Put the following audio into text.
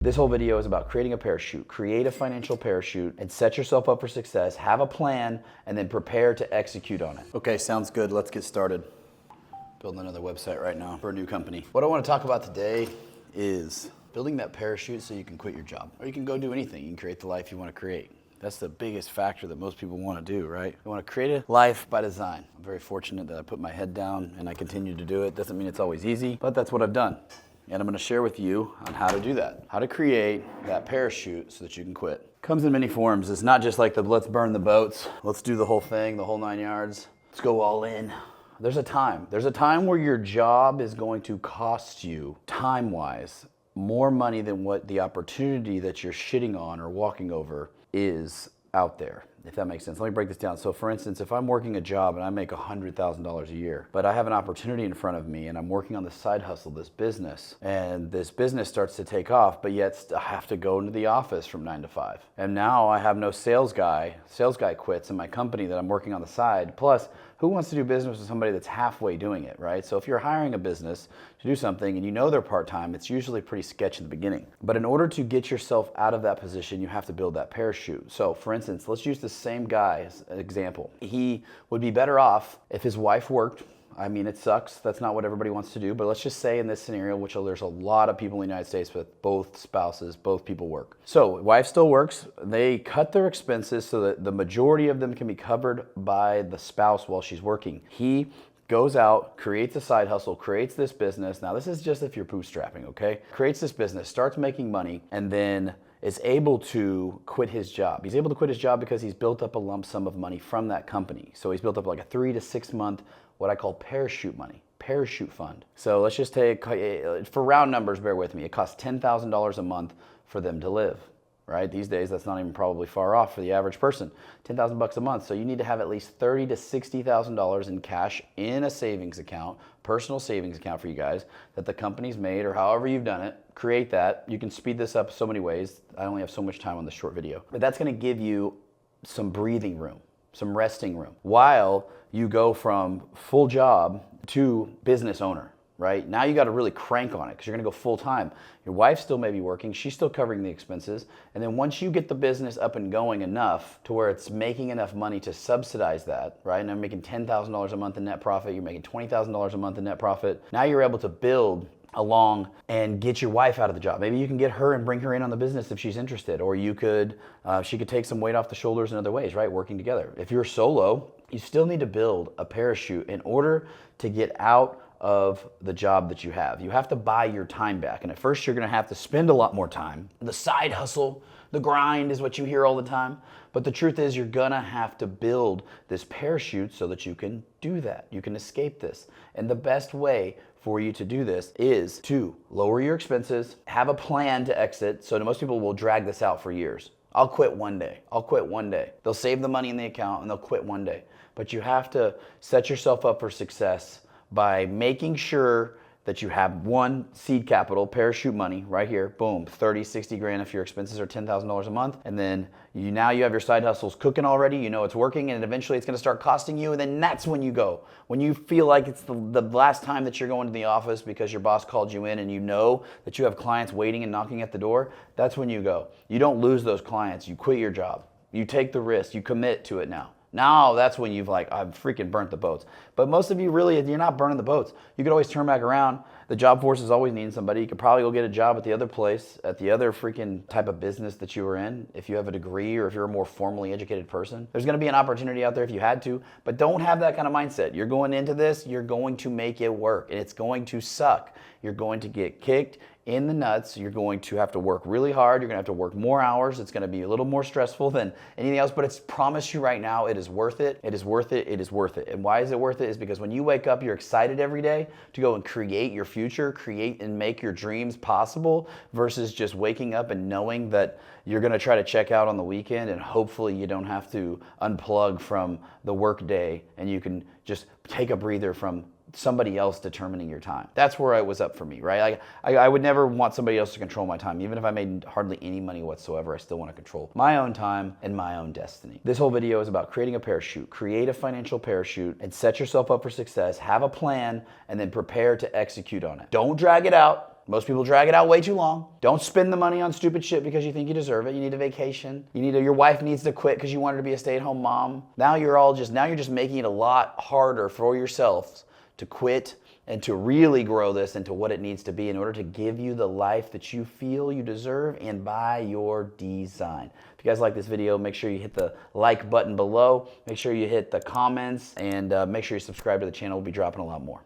This whole video is about creating a parachute. Create a financial parachute and set yourself up for success. Have a plan and then prepare to execute on it. Okay, sounds good. Let's get started. Building another website right now for a new company. What I want to talk about today is building that parachute so you can quit your job. Or you can go do anything. You can create the life you want to create. That's the biggest factor that most people want to do, right? They want to create a life by design. I'm very fortunate that I put my head down and I continue to do it. Doesn't mean it's always easy, but that's what I've done. And I'm going to share with you on how to do that. How to create that parachute so that you can quit. Comes in many forms. It's not just like the let's burn the boats. Let's do the whole thing, the whole 9 yards. Let's go all in. There's a time. There's a time where your job is going to cost you, time-wise, more money than what the opportunity that you're shitting on or walking over is out there, if that makes sense. Let me break this down. So for instance, if I'm working a job and I make $100,000 a year, but I have an opportunity in front of me and I'm working on the side hustle, this business, and this business starts to take off, but yet I have to go into the office from 9 to 5. And now I have no sales guy quits in my company that I'm working on the side. Plus, who wants to do business with somebody that's halfway doing it, right? So if you're hiring a business to do something and you know they're part-time, it's usually pretty sketch in the beginning. But in order to get yourself out of that position, you have to build that parachute. So for instance, let's use the same guy as an example. He would be better off if his wife worked. I mean, it sucks. That's not what everybody wants to do. But let's just say in this scenario, which there's a lot of people in the United States with both spouses, both people work. So wife still works. They cut their expenses so that the majority of them can be covered by the spouse while she's working. He goes out, creates a side hustle, creates this business. Now, this is just if you're bootstrapping, okay? Creates this business, starts making money, and then is able to quit his job. He's able to quit his job because he's built up a lump sum of money from that company. So he's built up like a 3 to 6 month, what I call parachute money, parachute fund. So let's just take, for round numbers, bear with me, it costs $10,000 a month for them to live, right? These days, that's not even probably far off for the average person, 10,000 bucks a month. So you need to have at least $30,000 to $60,000 in cash in a savings account, personal savings account for you guys that the company's made or however you've done it. Create that. You can speed this up so many ways. I only have so much time on this short video, but that's going to give you some breathing room, some resting room while you go from full job to business owner. Right? Now you got to really crank on it because you're going to go full time. Your wife still may be working. She's still covering the expenses. And then once you get the business up and going enough to where it's making enough money to subsidize that, right? And I'm making $10,000 a month in net profit. You're making $20,000 a month in net profit. Now you're able to build along and get your wife out of the job. Maybe you can get her and bring her in on the business if she's interested, or you could, she could take some weight off the shoulders in other ways, right? Working together. If you're solo, you still need to build a parachute in order to get out of the job that you have. You have to buy your time back. And at first you're gonna have to spend a lot more time. The side hustle, the grind is what you hear all the time. But the truth is you're gonna have to build this parachute so that you can do that. You can escape this. And the best way for you to do this is to lower your expenses, have a plan to exit. So most people will drag this out for years. I'll quit one day. I'll quit one day. They'll save the money in the account and they'll quit one day. But you have to set yourself up for success by making sure that you have one seed capital, parachute money right here, boom, 30, 60 grand if your expenses are $10,000 a month. And then now you have your side hustles cooking already, you know it's working, and eventually it's gonna start costing you, and then that's when you go. When you feel like it's the last time that you're going to the office because your boss called you in and you know that you have clients waiting and knocking at the door, that's when you go. You don't lose those clients, you quit your job. You take the risk, you commit to it now. Now that's when you've I've freaking burnt the boats. But most of you really, you're not burning the boats. You could always turn back around. The job force is always needing somebody. You could probably go get a job at the other place, at the other freaking type of business that you were in, if you have a degree or if you're a more formally educated person. There's gonna be an opportunity out there if you had to, but don't have that kind of mindset. You're going into this, you're going to make it work, and it's going to suck. You're going to get kicked in the nuts. You're going to have to work really hard. You're going to have to work more hours. It's going to be a little more stressful than anything else, but it's promise you right now, it is worth it. It is worth it. It is worth it. And why is it worth it? Is because when you wake up, you're excited every day to go and create your future, create and make your dreams possible versus just waking up and knowing that you're going to try to check out on the weekend and hopefully you don't have to unplug from the work day and you can just take a breather from somebody else determining your time. That's where it was up for me, right? I would never want somebody else to control my time. Even if I made hardly any money whatsoever, I still want to control my own time and my own destiny. This whole video is about creating a parachute. Create a financial parachute and set yourself up for success. Have a plan and then prepare to execute on it. Don't drag it out. Most people drag it out way too long. Don't spend the money on stupid shit because you think you deserve it. You need a vacation. Your wife needs to quit because you want her to be a stay-at-home mom. Now you're just making it a lot harder for yourselves to quit and to really grow this into what it needs to be in order to give you the life that you feel you deserve and by your design. If you guys like this video, make sure you hit the like button below. Make sure you hit the comments and make sure you subscribe to the channel. We'll be dropping a lot more.